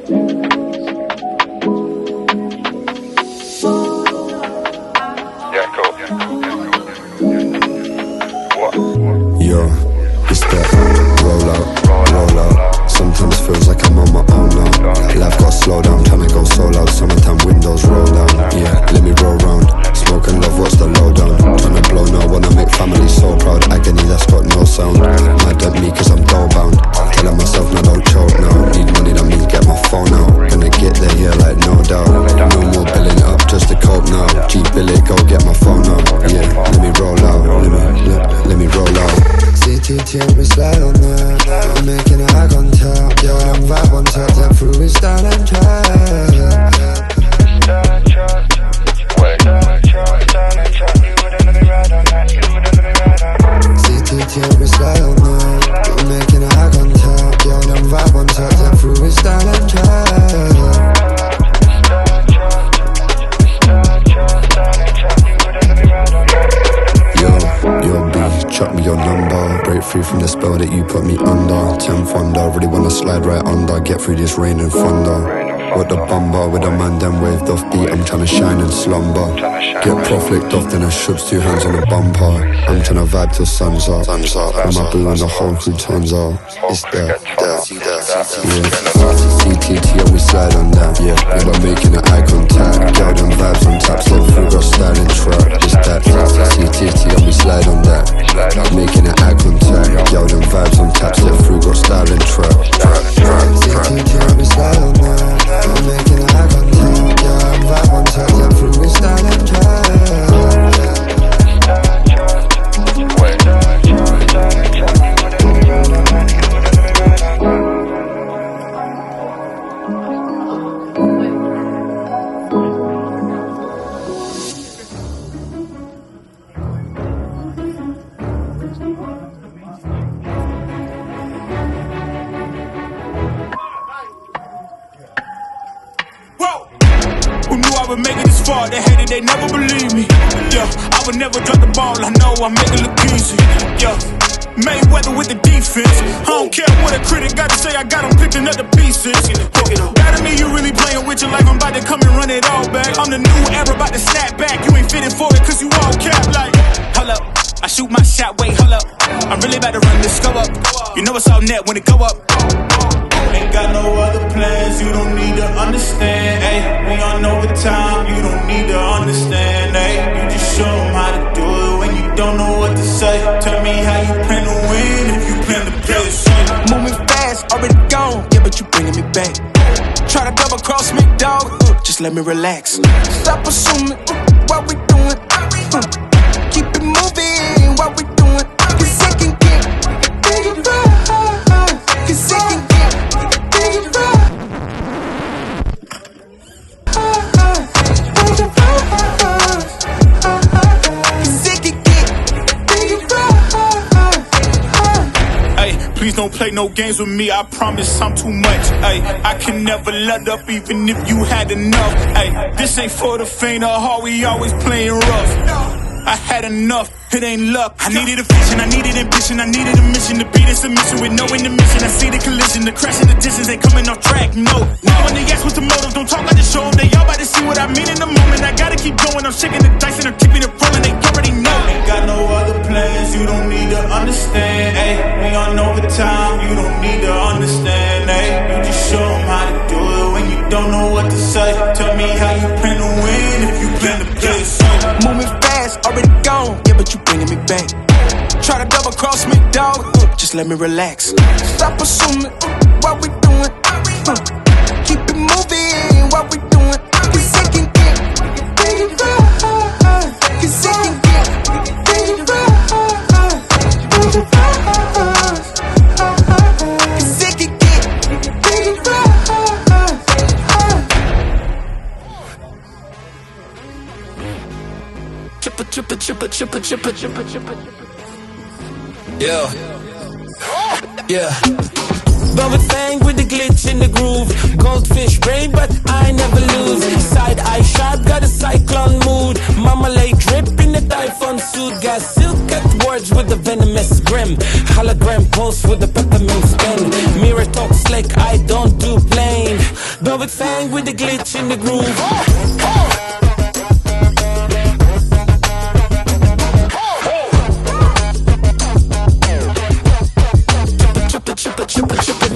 Yo, it's that roll out. Sometimes feels like I'm on my own now. Life got slow down, trying to go solo. Summertime windows roll down. Yeah, let me roll round. Smoke and love, what's the lowdown? Trying to blow now, wanna make family so proud. Agony that's got no sound. Mad at me cause I'm dough bound. Telling myself no, don't choke now. Need money, that means get my phone out. Gonna get there, yeah, like no doubt. No more billing it up just to cope now. G bill it, go get my phone out. Yeah, let me roll out. Let me roll out. CTT, we slide on that. I'm making eye contact. Yo, them vibe on top. That through we style and track. CTT, we slide on that. I'm making eye contact. Yo, them vibe on top. That through we style and track. Yo, B, chuck me your number. Break free from the spell that you put me under. 10 thunder, really wanna slide right under. Get through this rain and thunder. What the bumper with a man then waved off beat. I'm tryna shine and slumber. Get prof licked off, then I shoots 2 hands on the bumper. I'm tryna vibe till sun's up. And my boo and the whole crew turns up. It's that, CTT and we slide on that. Yeah, we're making an eye contact. Girl, them vibes on tap, step through, got styling track. It's that, CTT and we slide on that. Making an eye contact. Girl, them vibes on tap, step through, got styling track. CTT and we slide on that. I'm making an eye contact. Girl, them vibes on tap, step through, we styling track. They hated, they never believe me. Yeah, I would never drop the ball. I know I make it look easy. Yeah, Mayweather with the defense. I don't care what a critic got to say. I got them picking up the pieces. That to me, you really playing with your life. I'm about to come and run it all back. I'm the new era, about to snap back. You ain't fitting for it, cause you all cap like. Hold up, I shoot my shot, wait, hold up. I'm really about to run this go up. You know it's all net when it go up. Ain't got no other plans, you don't need to understand, ayy. We on overtime, you don't need to understand, ayy. You just show them how to do it when you don't know what to say. Tell me how you plan to win if you plan to play the same. Moving fast, already gone, yeah, but you bringing me back. Try to double cross me, dog, just let me relax. Stop assuming what we doing. Keep it moving, what we doing. Cause it can get bigger, cause it can get please don't play no games with me, I promise I'm too much. Ay, I can never let up even if you had enough. Ay, this ain't for the faint of heart, we always playing rough. I had enough, it ain't luck. I needed a vision, I needed ambition, I needed a mission to beat a submission with no intermission. I see the collision, the crash in the distance ain't coming off track, no. Now when they ask what's the motive, don't talk like the show. They all about to see what I mean in the moment. I gotta keep going, I'm shaking the dice and I'm keeping it rolling. They already know. Ain't got no other plans, you don't need to understand, ayy. We on overtime, you don't need to understand, ayy. You just show them how to do it when you don't know what to say. Tell me how you plan to win if you plan to play the same. Moving fast, already gone, yeah, but you bringing me back. Try to double cross me, dog, just let me relax. Stop assuming what we doing. Keep it moving, what we doing. Cause it can get bigger. Cause it can get bigger. Cause it can get bigger. Chippa. Yeah. Bubble thing with the glitch in the groove. Goldfish brain, but I never lose. Side eye shot, got a cyclone mood. Mama lay drip in the typhoon suit. Got silk cut words with the venomous grim. Hologram post with the peppermint spin. Mirror talk slick, I don't do plain. Velvet fang with the glitch in the groove.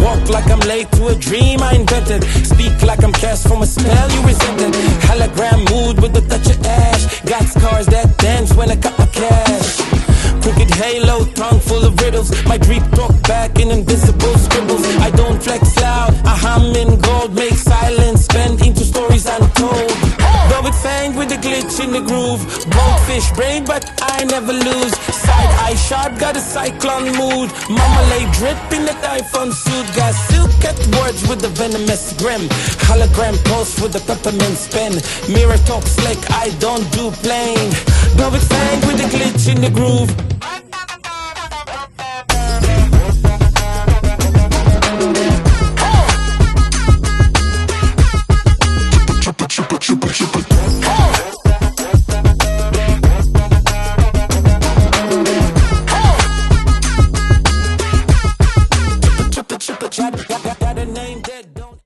Walk like I'm late to a dream I invented. Speak like I'm cast from a spell you resented. Hologram mood with a touch of ash. Got scars that dance when I cut my cash. Crooked halo, tongue full of riddles. My dream talk back in invisible scribbles. I don't flex loud, I hum in gold. Make silence, spend into stories untold. Velvet fang with the glitch in the groove. Goldfish brain, but I never lose. Side eye sharp, got a cyclone mood. Mama lay drip in the typhoon suit. Got silk at words with the venomous grim. Hologram pulse with the peppermint spin. Mirror talk slick, I don't do plain. Velvet fang with the glitch in the groove.